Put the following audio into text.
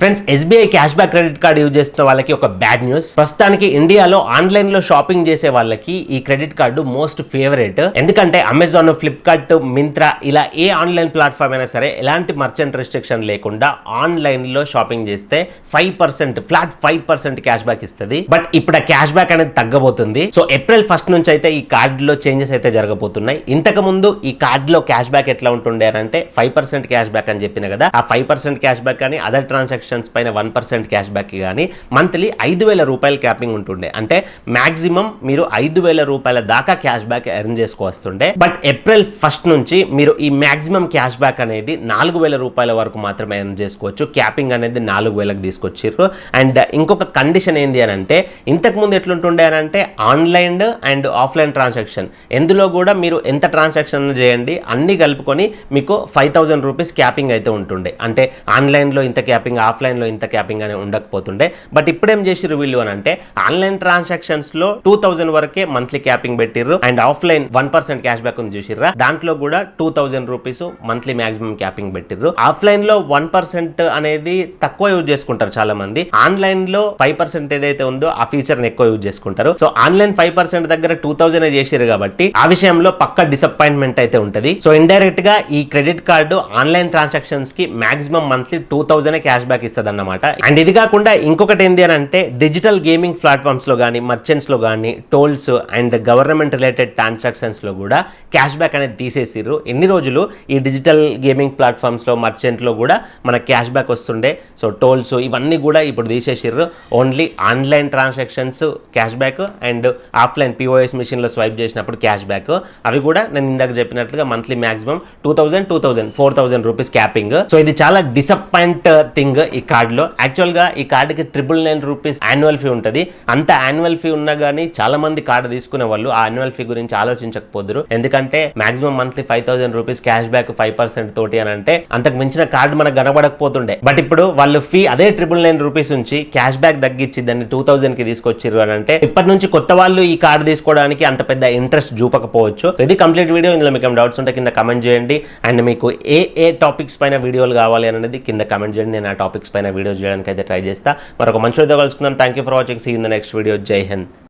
Friends, SBI cash back credit card use చేస్తున్న వాళ్ళకి ఒక బ్యాడ్ న్యూస్. ప్రస్తుతానికి ఇండియాలో ఆన్లైన్ లో షాపింగ్ చేసే వాళ్ళకి ఈ క్రెడిట్ కార్డు మోస్ట్ ఫేవరెట్. ఎందుకంటే అమెజాన్, ఫ్లిప్కార్ట్, మింత్రా ఇలా ఏ ఆన్లైన్ ప్లాట్ఫామ్ అయినా సరే ఎలాంటి మర్చెంట్ రెస్ట్రిక్షన్ లేకుండా ఆన్లైన్ లో షాపింగ్ చేస్తే 5% ఫ్లాట్ 5% క్యాష్ బ్యాక్ ఇస్తుంది. బట్ ఇప్పుడు ఆ క్యాష్ బ్యాక్ అనేది తగ్గబోతుంది. సో ఏప్రిల్ 1 నుంచి అయితే ఈ కార్డ్ లో చేంజెస్ అయితే జరగబోతున్నాయి. ఇంతకు ముందు ఈ కార్డ్ లో క్యాష్ బ్యాక్ ఎట్లా ఉంటుండే అంటే 5% క్యాష్ బ్యాక్ అని చెప్పిన కదా, ఆ 5% క్యాష్ బ్యాక్ కానీ అదర్ ట్రాన్సాక్షన్ పైన 1% క్యాష్ బ్యాక్ కానీ మంత్లీ 5,000 రూపాయల క్యాపింగ్ ఉంటుండే. అంటే మాక్సిమం మీరు 5,000 రూపాయల దాకా క్యాష్ బ్యాక్ ఎర్న్ చేసుకోవస్తుండే. బట్ ఏప్రిల్ 1 నుంచి మీరు ఈ మాక్సిమం క్యాష్ బ్యాక్ అనేది 4,000 రూపాయల వరకు మాత్రమే ఎర్న్ చేసుకోవచ్చు. క్యాపింగ్ అనేది 4,000కి తీసుకొచ్చారు. అండ్ ఇంకొక కండిషన్ ఏంది అని అంటే, ఇంతకు ముందు ఎట్లుంటుండే అని అంటే ఆన్లైన్ అండ్ ఆఫ్లైన్ ట్రాన్సాక్షన్ ఎందులో కూడా మీరు ఎంత ట్రాన్సాక్షన్ చేయండి అన్ని కలుపుకొని మీకు 5,000 రూపీస్ క్యాపింగ్ అయితే ఉంటుండే. అంటే ఆన్లైన్లో ఇంత క్యాపింగ్, ఆఫ్లైన్లో ఇంత క్యాపింగ్ అని ఉండకపోతుండే. బట్ ఇప్పుడు ఏం చేసిర్రు వీళ్ళు అని అంటే, ఆన్లైన్ ట్రాన్సాక్షన్స్లో 2,000 వరకే మంత్లీ క్యాపింగ్ పెట్టిర్రు. అండ్ ఆఫ్లైన్ 1% క్యాష్ బ్యాక్ ఉంది చూసిర్రా, దాంట్లో కూడా 2,000 రూపీస్ మంత్లీ మాక్సిమం క్యాపింగ్ పెట్టిర్రు. ఆఫ్లైన్లో 1% అనేది తక్కువ యూజ్ చేసుకుంటారు చాలా మంది. ఆన్లైన్లో 5% ఏదైతే ఉందో ఆ ఫీచర్ని ఎక్కువ యూజ్ చేసుకుంటారు. సో ఆన్లైన్ 5% దగ్గర 2,000 చేసిర్రు కాబట్టి ఆ విషయంలో పక్క డిసప్పాయింట్మెంట్ అయితే ఉంటుంది. సో ఇండైరెక్ట్ గా ఈ క్రెడిట్ కార్డు ఆన్లైన్ ట్రాన్సాక్షన్స్ కి మాక్సిమం మంత్లీ 2,000 క్యాష్ బ్యాక్ ఇస్తుంది అన్నమాట. అండ్ ఇది కాకుండా ఇంకొకటి ఏంటి అని అంటే, డిజిటల్ గేమింగ్ ప్లాట్ఫామ్స్ లో కానీ, మర్చెంట్స్ లో కానీ, tolls and government related transactions లో కూడా క్యాష్ బ్యాక్ అనేది తీసేసిర్రు. ఎన్ని రోజులు ఈ డిజిటల్ గేమింగ్ ప్లాట్ఫామ్స్ లో, మర్చెంట్ లో కూడా మన క్యాష్ బ్యాక్ వస్తుండే. సో టోల్స్ ఇవన్నీ కూడా ఇప్పుడు తీసేసిర్రు. Only online transactions cash back and offline POS machine లో స్వైప్ చేసినప్పుడు క్యాష్ బ్యాక్, అవి కూడా నేను ఇందాక చెప్పినట్లుగా monthly maximum 4,000 rupees capping. So ఇది చాలా డిసప్పాయింట్ థింగ్ ఈ కార్డ్ లో. యాక్చువల్ గా ఈ కార్డుకి 999 రూపీస్ యాన్యువల్ ఫీ ఉంటుంది. అంత యాన్యువల్ ఫీ ఉన్నా కానీ చాలా మంది కార్డు తీసుకునే వాళ్ళు ఆ యాన్యువల్ ఫీ గురించి ఆలోచించకపోదురు. ఎందుకంటే maximum monthly 5,000 rupees cash back 5% తోటి అని అంటే అంతకు మించిన కార్డు మనకు కనబడకపోతుండే. బట్ ఇప్పుడు వాళ్ళు ఫీ అదే 999 రూపీస్ ఉంచి క్యాష్ బ్యాక్ తగ్గించి దాన్ని 2,000 కి తీసుకొచ్చిర్రు అని అంటే, ఇప్పటి నుంచి కొత్త వాళ్ళు ఈ కార్డు తీసుకోవడానికి అంత పెద్ద ఇంట్రెస్ట్ చూపకపోవచ్చు. ఇది కంప్లీట్ వీడియో. ఇందులో మీకు డౌట్స్ ఉంటే కింద కమెంట్ చేయండి. అండ్ మీకు ఏ టాపిక్స్ పైన వీడియోలు కావాలి అనేది కింద కమెంట్ చేయండి. నేను ఆ టాపిక్స్ పైన వీడియో చేయడానికి అయితే ట్రై చేస్తా. మరొక మంచి వీడియో కలుసుకుందాం. Thank you for watching. See in the next video. Jai Hind.